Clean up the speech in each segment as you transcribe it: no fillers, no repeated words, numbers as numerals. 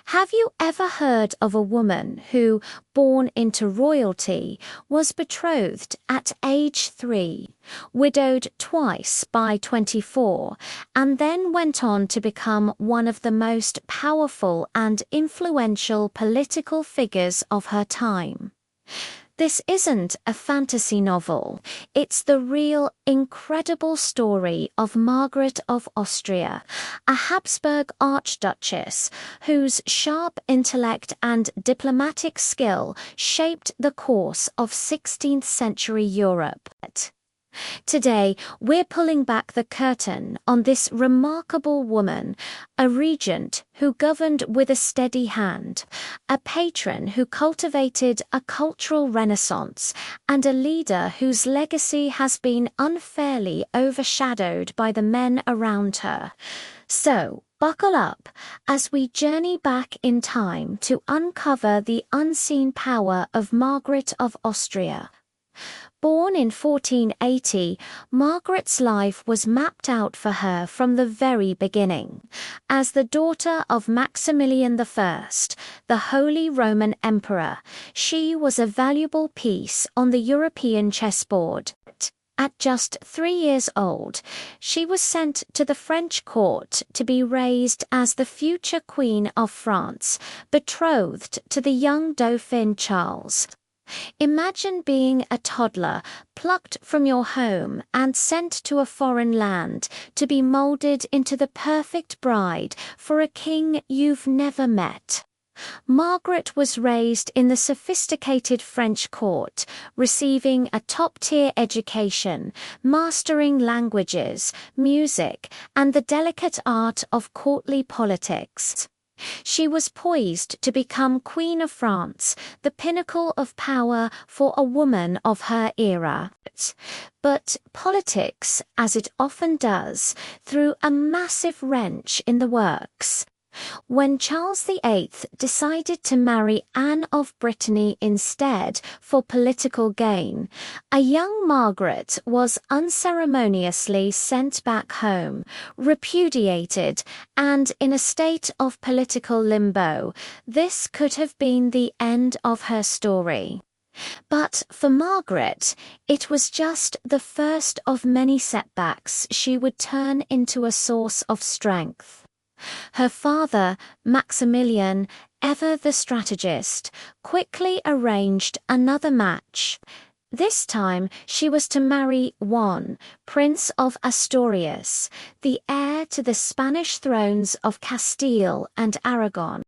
Have you ever heard of a woman who, born into royalty, was betrothed at age 3, widowed twice by 24, and then went on to become one of the most powerful and influential political figures of her time? This isn't a fantasy novel, it's the real, incredible story of Margaret of Austria, a Habsburg archduchess whose sharp intellect and diplomatic skill shaped the course of 16th century Europe. Today, we're pulling back the curtain on this remarkable woman, a regent who governed with a steady hand, a patron who cultivated a cultural renaissance, and a leader whose legacy has been unfairly overshadowed by the men around her. So, buckle up as we journey back in time to uncover the unseen power of Margaret of Austria. Born in 1480, Margaret's life was mapped out for her from the very beginning. As the daughter of Maximilian I, the Holy Roman Emperor, she was a valuable piece on the European chessboard. At just 3 years old, she was sent to the French court to be raised as the future Queen of France, betrothed to the young Dauphin Charles. Imagine being a toddler, plucked from your home and sent to a foreign land to be molded into the perfect bride for a king you've never met. Margaret was raised in the sophisticated French court, receiving a top-tier education, mastering languages, music, and the delicate art of courtly politics. She was poised to become Queen of France, the pinnacle of power for a woman of her era. But politics, as it often does, threw a massive wrench in the works. When Charles VIII decided to marry Anne of Brittany instead for political gain, a young Margaret was unceremoniously sent back home, repudiated, and in a state of political limbo. This could have been the end of her story. But for Margaret, it was just the first of many setbacks she would turn into a source of strength. Her father, Maximilian, ever the strategist, quickly arranged another match. This time she was to marry Juan, Prince of Asturias, the heir to the Spanish thrones of Castile and Aragon.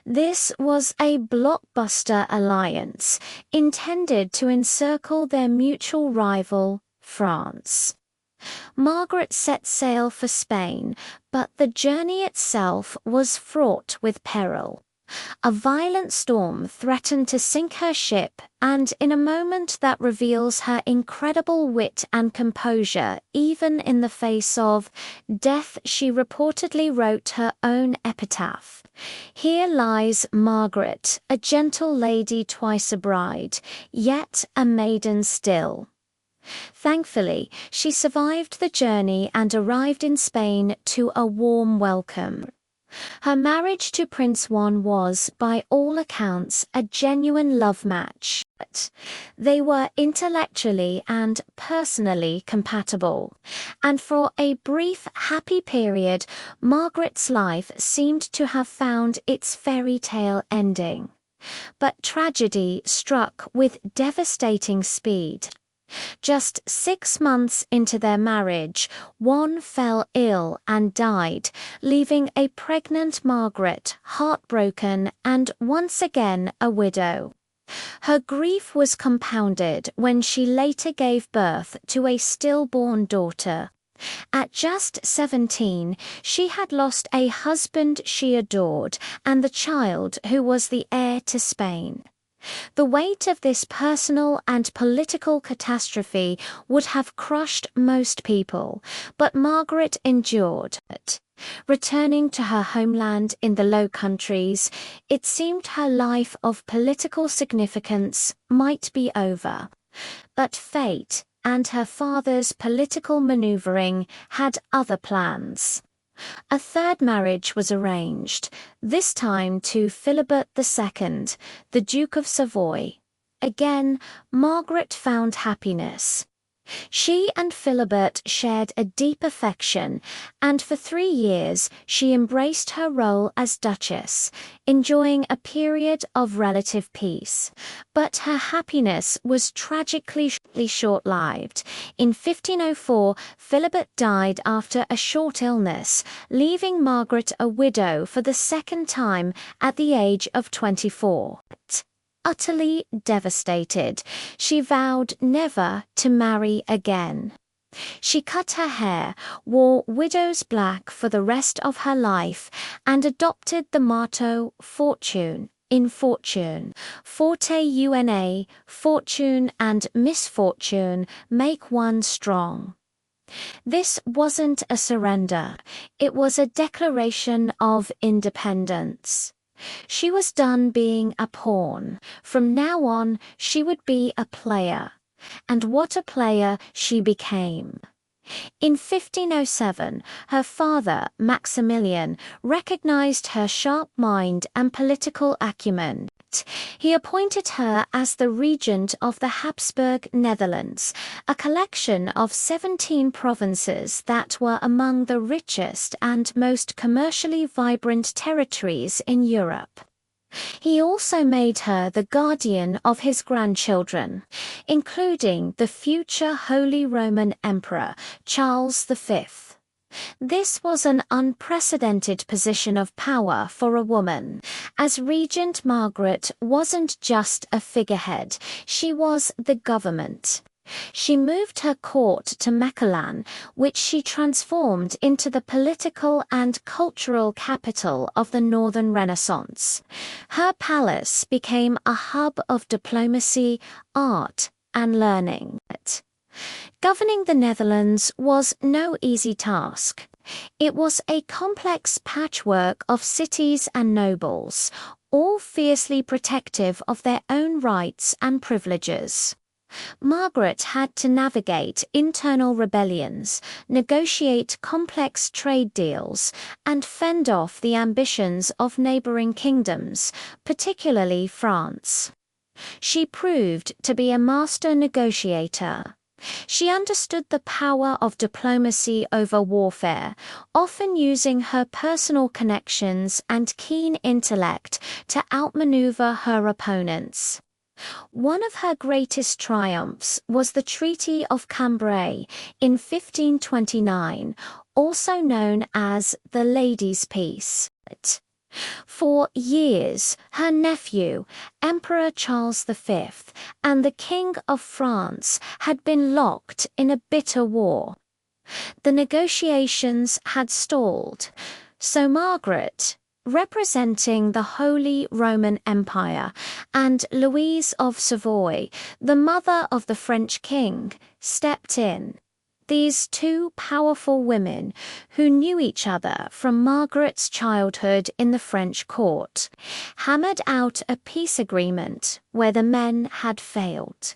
This was a blockbuster alliance, intended to encircle their mutual rival, France. Margaret set sail for Spain, but the journey itself was fraught with peril. A violent storm threatened to sink her ship, and in a moment that reveals her incredible wit and composure, even in the face of death, she reportedly wrote her own epitaph. "Here lies Margaret, a gentle lady twice a bride, yet a maiden still." Thankfully, she survived the journey and arrived in Spain to a warm welcome. Her marriage to Prince Juan was, by all accounts, a genuine love match. They were intellectually and personally compatible, and for a brief, happy period, Margaret's life seemed to have found its fairy tale ending. But tragedy struck with devastating speed. Just 6 months into their marriage, Juan fell ill and died, leaving a pregnant Margaret heartbroken and once again a widow. Her grief was compounded when she later gave birth to a stillborn daughter. At just 17, she had lost a husband she adored and the child who was the heir to Spain. The weight of this personal and political catastrophe would have crushed most people, but Margaret endured. Returning to her homeland in the Low Countries, it seemed her life of political significance might be over. But fate and her father's political maneuvering had other plans. A third marriage was arranged, this time to Philibert II, the Duke of Savoy. Again, Margaret found happiness. She and Philibert shared a deep affection, and for 3 years she embraced her role as Duchess, enjoying a period of relative peace. But her happiness was tragically short-lived. In 1504, Philibert died after a short illness, leaving Margaret a widow for the second time at the age of 24. Utterly devastated, she vowed never to marry again. She cut her hair, wore widow's black for the rest of her life, and adopted the motto "Fortune in fortune." Forte una, fortune and misfortune make one strong. This wasn't a surrender, it was a declaration of independence. She was done being a pawn. From now on, she would be a player. And what a player she became. In 1507, her father, Maximilian, recognized her sharp mind and political acumen. He appointed her as the regent of the Habsburg Netherlands, a collection of 17 provinces that were among the richest and most commercially vibrant territories in Europe. He also made her the guardian of his grandchildren, including the future Holy Roman Emperor, Charles V. This was an unprecedented position of power for a woman, as Regent Margaret wasn't just a figurehead, she was the government. She moved her court to Mechlin, which she transformed into the political and cultural capital of the Northern Renaissance. Her palace became a hub of diplomacy, art, and learning. Governing the Netherlands was no easy task. It was a complex patchwork of cities and nobles, all fiercely protective of their own rights and privileges. Margaret had to navigate internal rebellions, negotiate complex trade deals, and fend off the ambitions of neighboring kingdoms, particularly France. She proved to be a master negotiator. She understood the power of diplomacy over warfare, often using her personal connections and keen intellect to outmaneuver her opponents. One of her greatest triumphs was the Treaty of Cambrai in 1529, also known as the Ladies' Peace. For years, her nephew, Emperor Charles V, and the King of France had been locked in a bitter war. The negotiations had stalled, so Margaret, representing the Holy Roman Empire, and Louise of Savoy, the mother of the French king, stepped in. These two powerful women, who knew each other from Margaret's childhood in the French court, hammered out a peace agreement where the men had failed.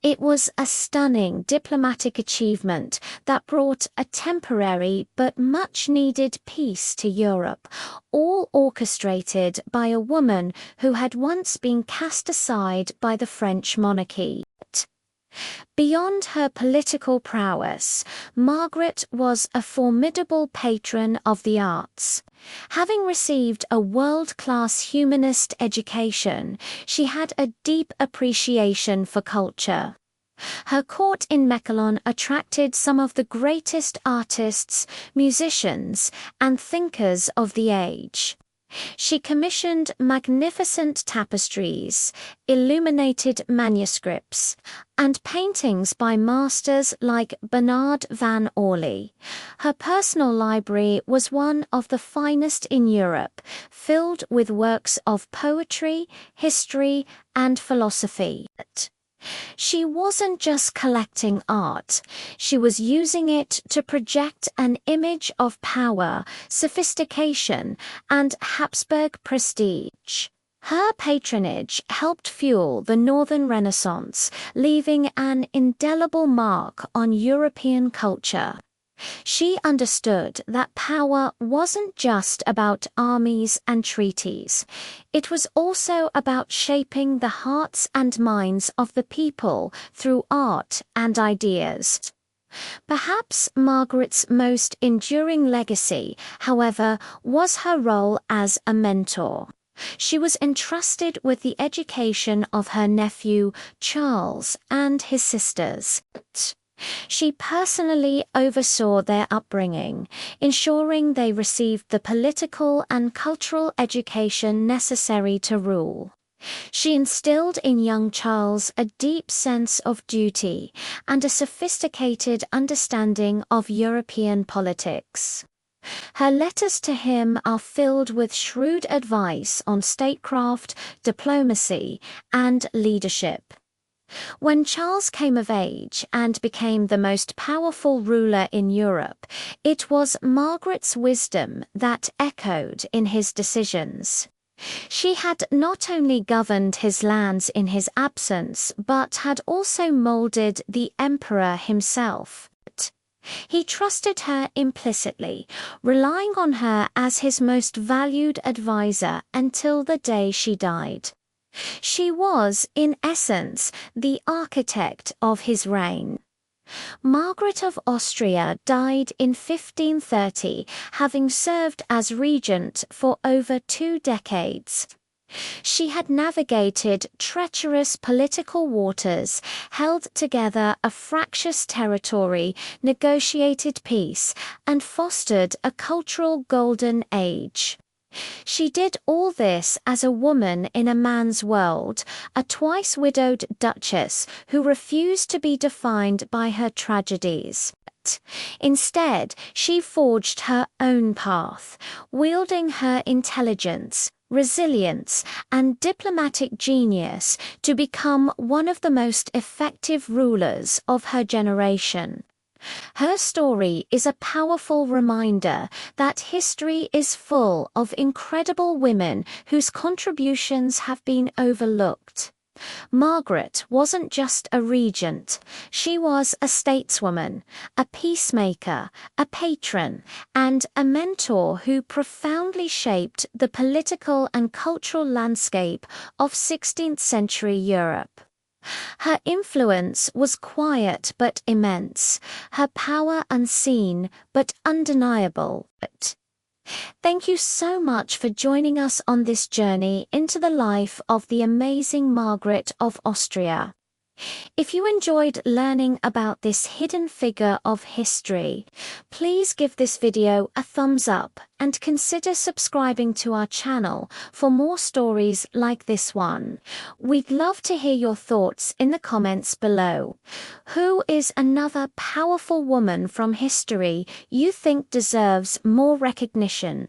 It was a stunning diplomatic achievement that brought a temporary but much-needed peace to Europe, all orchestrated by a woman who had once been cast aside by the French monarchy. Beyond her political prowess, Margaret was a formidable patron of the arts. Having received a world-class humanist education, she had a deep appreciation for culture. Her court in Mechlin attracted some of the greatest artists, musicians, and thinkers of the age. She commissioned magnificent tapestries, illuminated manuscripts, and paintings by masters like Bernard van Orley. Her personal library was one of the finest in Europe, filled with works of poetry, history, and philosophy. She wasn't just collecting art, she was using it to project an image of power, sophistication, and Habsburg prestige. Her patronage helped fuel the Northern Renaissance, leaving an indelible mark on European culture. She understood that power wasn't just about armies and treaties. It was also about shaping the hearts and minds of the people through art and ideas. Perhaps Margaret's most enduring legacy, however, was her role as a mentor. She was entrusted with the education of her nephew, Charles, and his sisters. She personally oversaw their upbringing, ensuring they received the political and cultural education necessary to rule. She instilled in young Charles a deep sense of duty and a sophisticated understanding of European politics. Her letters to him are filled with shrewd advice on statecraft, diplomacy, and leadership. When Charles came of age and became the most powerful ruler in Europe, it was Margaret's wisdom that echoed in his decisions. She had not only governed his lands in his absence, but had also molded the emperor himself. He trusted her implicitly, relying on her as his most valued advisor until the day she died. She was, in essence, the architect of his reign. Margaret of Austria died in 1530, having served as regent for over 2 decades. She had navigated treacherous political waters, held together a fractious territory, negotiated peace, and fostered a cultural golden age. She did all this as a woman in a man's world, a twice-widowed duchess who refused to be defined by her tragedies. Instead, she forged her own path, wielding her intelligence, resilience, and diplomatic genius to become one of the most effective rulers of her generation. Her story is a powerful reminder that history is full of incredible women whose contributions have been overlooked. Margaret wasn't just a regent, she was a stateswoman, a peacemaker, a patron, and a mentor who profoundly shaped the political and cultural landscape of 16th century Europe. Her influence was quiet but immense, her power unseen but undeniable. Thank you so much for joining us on this journey into the life of the amazing Margaret of Austria. If you enjoyed learning about this hidden figure of history, please give this video a thumbs up and consider subscribing to our channel for more stories like this one. We'd love to hear your thoughts in the comments below. Who is another powerful woman from history you think deserves more recognition?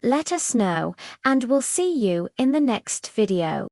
Let us know, and we'll see you in the next video.